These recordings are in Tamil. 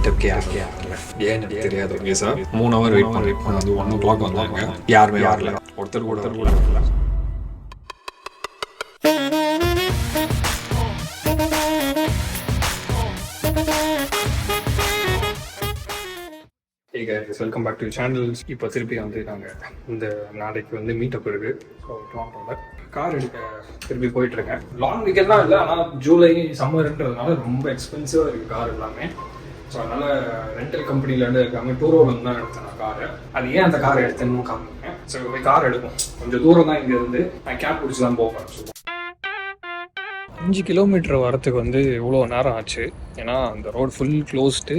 மீட்டப்கே ஆகல. ஏன் எனக்கு தெரியாது. ஓகே சார், 3 ஹவர் வெயிட் பண்ணி வந்து 1 o'clock வந்தாங்க. யாருமே வரல. ஒருத்தர் கூட வரல. Welcome back to channel. இப்போ திருப்பி வந்து நாங்கள் இந்த நாளைக்கு வந்து மீட்டப் இருக்கு. ஸோ டொராண்டோவில் கார் எடுக்க திருப்பி போயிட்டுருக்கேன். லாங் வீக்கெண்ட்லாம் இல்லை, ஆனால் ஜூலை சம்மர்ன்றதுனால ரொம்ப எக்ஸ்பென்சிவாக இருக்குது கார் எல்லாமே. ஸோ அதனால் ரெண்டல் கம்பெனிலேருந்து இருக்காங்க. டூரோவில் தான் எடுத்தேன் நான் காரை. அது ஏன் அந்த காரை எடுத்தேன்னு காமிப்பேன். ஸோ போய் கார் எடுப்போம். கொஞ்சம் தூரம் தான் இங்கேருந்து. நான் கேப் பிடிச்சி தான் போகிறேன். 5 கிலோமீட்டர் வரத்துக்கு வந்து இவ்வளோ நேரம் ஆச்சு. ஏன்னா அந்த ரோடு ஃபுல் க்ளோஸ்டு,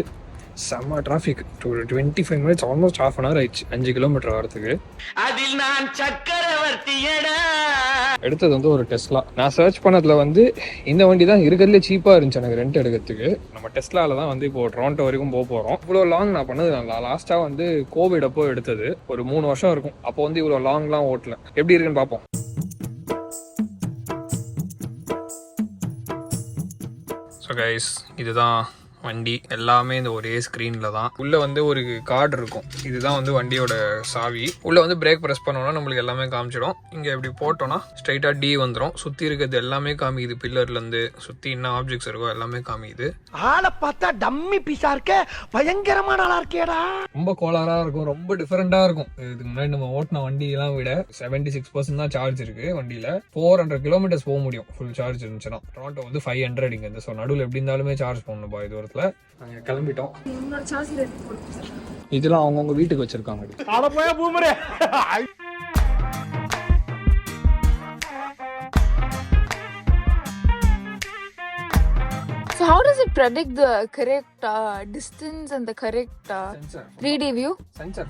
செம்ம டிராஃபிக். 25 மினிட்ஸ், ஆல்மோஸ்ட் ½ hour ஆயிடுச்சு 5 கிலோமீட்டர் வரதுக்கு. அதில் நான் சக்கரவர்த்தியடா. எடுத்தது வந்து ஒரு டெஸ்லா. நான் சர்ச் பண்ணதுல வந்து இந்த வண்டி தான் இருக்கிறதுலே சீப்பா இருந்துச்சு எனக்கு ரெண்ட் எடுக்கிறதுக்கு. நம்ம டெஸ்லால தான் வந்து இப்போ டொராண்டோ வரைக்கும் போக போறோம். இவ்வளோ லாங் நான் பண்ணது நல்லா. லாஸ்டா வந்து கோவிட் அப்போ எடுத்தது, ஒரு 3 வருஷம் இருக்கும். அப்போ வந்து இவ்வளோ லாங்லாம் ஓட்டல. எப்படி இருக்குன்னு பார்ப்போம். ஸோ கைஸ், இதுதான் வண்டி. எல்லாமே இந்த ஒரே ஸ்க்ரீனில் தான். உள்ளே வந்து ஒரு கார்டு இருக்கும். இதுதான் வந்து வண்டியோட சாவி. உள்ளே வந்து பிரேக் ப்ரெஸ் பண்ணோன்னா நம்மளுக்கு எல்லாமே காமிச்சிடும். இங்கே எப்படி போட்டோன்னா ஸ்ட்ரைட்டாக டி வந்துடும். சுற்றி இருக்கிறது எல்லாமே காமிக்குது. பில்லர்லேருந்து சுற்றி என்ன ஆப்ஜெக்ட்ஸ் இருக்கோ எல்லாமே காமிக்குது. ஆளை பார்த்தா டம்மி பீஸா இருக்க, பயங்கரமான ஆளா இருக்கேடா. ரொம்ப கோளாராக இருக்கும், ரொம்ப டிஃப்ரெண்ட்டாக இருக்கும். இதுக்கு முன்னாடி நம்ம ஓட்டின வண்டியெல்லாம் விட 76% தான் சார்ஜ் இருக்குது வண்டியில். 400 கிலோமீட்டர்ஸ் போக முடியும் ஃபுல் சார்ஜ் இருந்துச்சுன்னா. டொராண்டோ வந்து 500 இங்கே. ஸோ நடுவில் எப்படி இருந்தாலுமே சார்ஜ் பண்ணணும். இது ஒரு நாங்கள் கிளம்பிட்டோம். இதெல்லாம் அவங்கவுங்க வீட்டுக்கு வச்சிருக்காங்க. So how does it predict the correct distance and the correct 3D view? Sensor.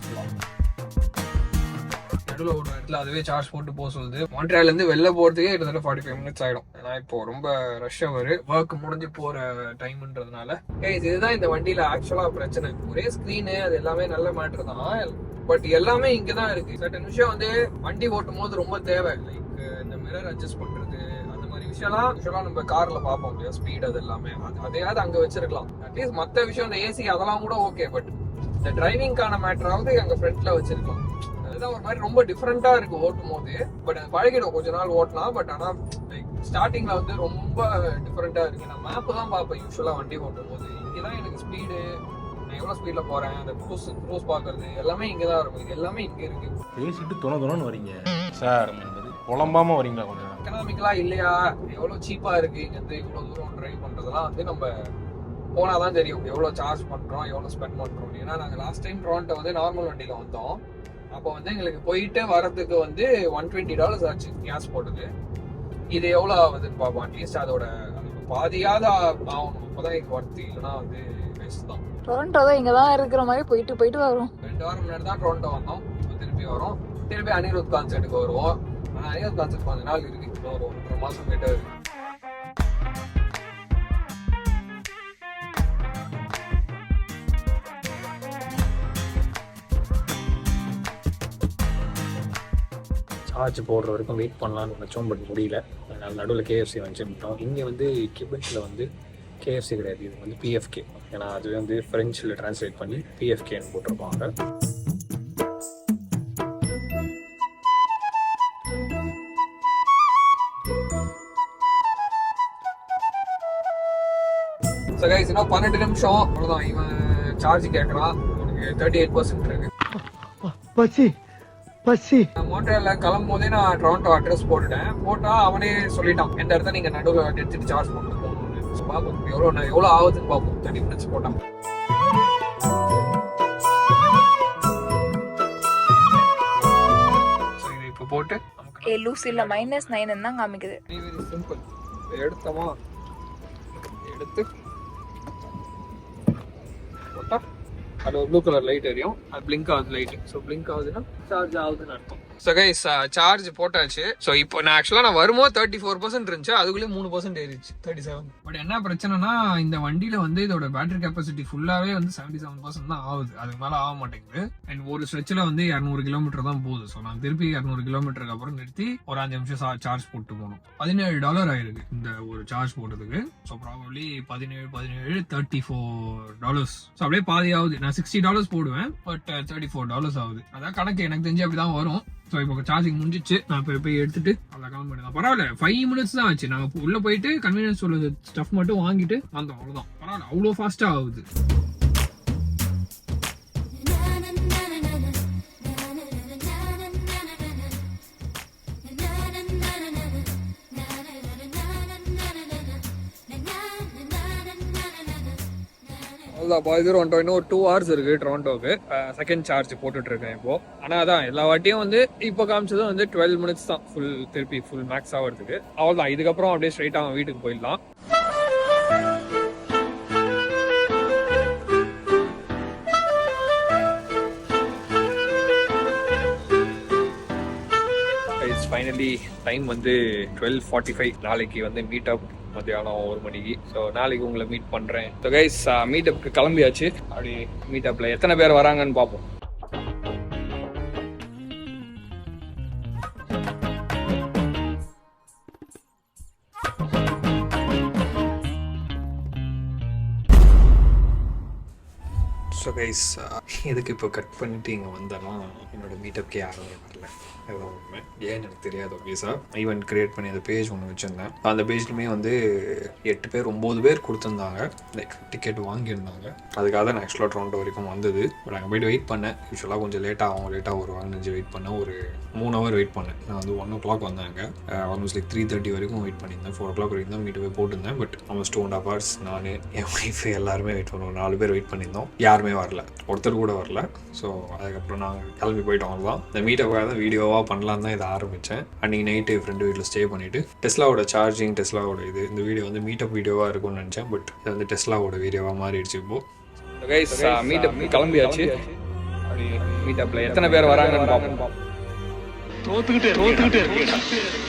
நடுவில் ஒரு இடத்துல அதுவே சார்ஜ் போட்டு போக சொல்லுது. மான்ட்ரியால்லேருந்து வெளில போகிறதுக்கே கிட்டத்தட்ட 45 மினிட்ஸ் ஆகிடும். ஏன்னா இப்போ ரொம்ப ரஷ் அவர் ஒர்க் முடிஞ்சு போகிற டைம்ன்றதுனால. இதுதான் இந்த வண்டியில் ஆக்சுவலாக பிரச்சனை. ஒரே ஸ்க்ரீனு, அது எல்லாமே நல்ல மேட்ரு தான். பட் எல்லாமே இங்கே தான் இருக்குது. சர்டன் விஷயம் வந்து வண்டி ஓட்டும் போது ரொம்ப தேவை. லைக் இந்த மிரர் அட்ஜஸ்ட் பண்ணுறது, அந்த மாதிரி விஷயம்லாம் ஆக்சுவலாக நம்ம காரில் பார்ப்போம் இல்லையா, ஸ்பீட் அது எல்லாமே. அதையாவது அங்கே வச்சிருக்கலாம். அட்லீஸ்ட் மற்ற விஷயம் இந்த ஏசி அதெல்லாம் கூட ஓகே. பட் இந்த டிரைவிங்கான மேட்டராவது அங்கே ஃப்ரண்ட்டில் வச்சிருக்கலாம். அதுதான் ஒரு மாதிரி ரொம்ப டிஃப்ரெண்டா இருக்கு ஓட்டும் போது. பட் அது பழகிடும், கொஞ்ச நாள் ஓட்டலாம். பட் ஆனா லைக் ஸ்டார்டிங்ல வந்து ரொம்ப டிஃப்ரெண்டா இருக்கு. நான் மேப் தான் பார்ப்பேன் யூஸ்வலா வண்டி ஓட்டும் போது. இங்கதான் எனக்கு ஸ்பீடு, நான் எவ்வளவு ஸ்பீட்ல போறேன், அந்த க்ரூஸ் பாக்குறது எல்லாமே இங்கதான் இருக்கும். இது எல்லாமே இங்க இருக்கு. பேசிட்டு தொணன்னு வரீங்க சார், புலம்பாம வரீங்களா? கொஞ்சம் எக்கனாமிக்கலா இல்லையா, எவ்வளவு சீப்பா இருக்கு இங்க இருந்து இவ்வளவு தூரம் டிரைவ் பண்றதெல்லாம் வந்து நம்ம போனாதான் தெரியும் எவ்வளவு சார்ஜ் பண்றோம், எவ்வளவு ஸ்பெண்ட் பண்றோம். ஏன்னா நாங்க லாஸ்ட் டைம் டொராண்டோ வந்து நார்மல் வண்டியில வந்தோம். அப்போ வந்து எங்களுக்கு போயிட்டு வரதுக்கு வந்து $120 ஆச்சு கேஸ் போட்டது. இது எவ்வளோ ஆகுதுன்னு பார்ப்போம். அட்லீஸ்ட் அதோட பாதியாவது ஆகணும். அப்போதான் எனக்கு ஒர்த்து, இல்லைன்னா வந்து வேஸ்ட் தான். டொராண்டோ தான் இங்கே தான் இருக்கிற மாதிரி போயிட்டு வரும். 2 வாரம் முன்னாடி தான் டொராண்டோ வந்தோம். திருப்பி வரோம். திருப்பி அனிருத் கான்சர்ட்டுக்கு வருவோம். ஆனால் அனிருத் கான்சர்ட் 5 நாள் இருக்கு. இன்னும் ஒரு 1.5 மாதம் கிட்ட இருக்கு. சார்ஜ் போடுற வரைக்கும் வெயிட் பண்ணலான்னு நினச்சோம். பட் முடியல. அதனால் நடுவில் KFC வந்துட்டோம். இங்கே வந்து கிபெக்கில் வந்து KFC கிடையாது, இது வந்து PFK. ஏன்னா அது வந்து ஃப்ரெஞ்சில் டிரான்ஸ்லேட் பண்ணி PFKன்னு போட்டிருப்பாங்க. ஸோ கைஸ், இன்னும் 12 நிமிஷம் அவ்வளோதான். இவன் சார்ஜ் கேட்குறான். உனக்கு 38% இருக்கு. மோன்ட்ரியால்ல கிளம்பும் போதே நான் டொராண்டோ அட்ரஸ் போட்டா அவனே சொல்லிட்டான் எந்த இடத்துல நீங்க நடுவில் எடுத்துட்டு சார்ஜ் பண்ணிட்டு போகணும்னு. பார்ப்போம் எவ்வளோ ஆகுதுன்னு பார்ப்போம். 30 மினிட்ஸ் போட்டான். இது இப்போ போட்டு லூசில -9 தான் காமிக்குது. Very simple. எடுத்தமா எடுத்து போட்டா அது ப்ளூ கலர் லைட் எரியும். அது பிளிங்க் ஆகுது லைட். ஸோ பிளிங்க் ஆகுதுன்னா சார்ஜ் ஆகுதுன்னு அர்த்தம். ஸோ கைஸ் சார்ஜ் போட்டாச்சு. ஸோ இப்போ நான் ஆக்சுவலாக வரும்போது 34% இருந்துச்சு, அதுக்குள்ளே 3% ஏறிச்சு 37. பட் என்ன பிரச்சனைனா இந்த வண்டியில வந்து இதோட பேட்டரி கெப்பாசிட்டி ஃபுல்லாவே வந்து 77% தான் ஆகுது, அதுக்கு மேலே ஆக மாட்டேங்குது. அண்ட் ஒரு ஸ்ட்ரெச்சில் வந்து 200 கிலோமீட்டர் தான் போகுது. ஸோ நான் திருப்பி 200 கிலோமீட்டருக்கு அப்புறம் நிறுத்தி ஒரு 5 நிமிஷம் சார்ஜ் போட்டு போகணும். $17 ஆயிருக்கு இந்த ஒரு சார்ஜ் போட்டதுக்கு. So probably 17 $34. ஸோ அப்படியே பாதி ஆகுது. நான் $60 போடுவேன், பட் $34 ஆகுது. அதான் கணக்கு, எனக்கு தெரிஞ்சு அப்படிதான் வரும். ஸோ இப்போ சார்ஜிங் முடிஞ்சிச்சு, நான் இப்போ போய் எடுத்துட்டு அதில் கிளம்பிடுதான். பரவாயில்ல, 5 minutes தான் ஆச்சு. நாங்கள் உள்ள போயிட்டு கன்வீனியன்ஸ் உள்ள ஸ்டஃப் மட்டும் வாங்கிட்டு வந்தோம், அவ்வளோதான். பரவாயில்ல, அவ்வளோ ஃபாஸ்ட்டாக ஆகுது. பாதி தூரம் வந்துட்டோம். இன்னும் ஒரு 2 hours இருக்கு டொரண்டோக்கு. செகண்ட் சார்ஜ் போட்டுட்டு இருக்கேன் இப்போ. ஆனால் அதான் எல்லா வாட்டியும் வந்து இப்போ காமிச்சதும் வந்து 12 minutes தான் திருப்பி ஃபுல் மேக்ஸ் ஆகிறதுக்கு. அவ்வளோதான், இதுக்கப்புறம் அப்படியே ஸ்ட்ரைட்டாக அவன் வீட்டுக்கு போயிடலாம். ஃபைனலி டைம் வந்து 12:45. நாளைக்கு வந்து மீட் அப் மத்தியானம் 1 மணிக்கு. ஸோ நாளைக்கு உங்களை மீட் பண்ணுறேன். ஸோ கைஸ் மீட் அப்க்கு கிளம்பியாச்சு. அப்படி மீட் அப்பில் எத்தனை பேர் வராங்கன்னு பார்ப்போம். ஸோ கைஸ் எதுக்கு இப்போ கட் பண்ணிட்டு இங்கே வந்தேன்னா, என்னோட மீட்டப்க்கு யாரும் வரல. அதுதான் உண்மை. ஏன்னு எனக்கு தெரியாது. ஓகேஸா ஈவெண்ட் கிரியேட் பண்ணி அந்த பேஜ் ஒன்று வச்சுருந்தேன். அந்த பேஜ்லையுமே வந்து 8 பேர் 9 பேர் கொடுத்துருந்தாங்க, லைக் டிக்கெட் வாங்கியிருந்தாங்க. அதுக்காக தான் நான் ஆக்சுவலாக டொரண்டோ வரைக்கும் வந்தது. பட் அங்கே போய்ட்டு வெயிட் பண்ணேன். யூஸ்வலாக கொஞ்சம் லேட்டாக வருவாங்கன்னு நினச்சி வெயிட் பண்ணேன். ஒரு 3 hour வெயிட் பண்ணேன். நான் வந்து 1 o'clock வந்தாங்க. ஆல்மோஸ்ட் லைக் 3:30 வரைக்கும் வெயிட் பண்ணியிருந்தேன். 4 o'clock வரைக்கும் தான் மீட்டு போய் போட்டிருந்தேன். பட் ஆல்மோஸ்ட் 2.5 hours நான், என் ஒய்ஃபு எல்லாருமே வெயிட் பண்ணுவோம். 4 பேர் வெயிட் பண்ணியிருந்தோம். யாருமே வரல, ஒருத்தர் கூட வரல. ஸோ அதுக்கப்புறம் நாங்கள் கிளம்பி போயிட்டோம். அவ்வளோதான். இந்த மீட்டப்புக்காக தான் வீடியோவாக பண்ணலாம் தான் இதை ஆரம்பித்தேன். அன்றைக்கி நைட்டு ஃப்ரெண்டு வீட்டில் ஸ்டே பண்ணிவிட்டு டெஸ்லாவோட சார்ஜிங், டெஸ்லாவோட இந்த வீடியோ வந்து மீட்டப் வீடியோவாக இருக்கும்னு நினச்சேன். பட் இது வந்து டெஸ்லாவோட வீடியோவாக மாறிடுச்சு. இப்போது கைஸ் மீட்டப் கிளம்பியாச்சு. அப்படி மீட்டப்பில் எத்தனை பேர் வராங்கன்னு பார்ப்போம். தோத்துக்கிட்டே இருக்கேன்.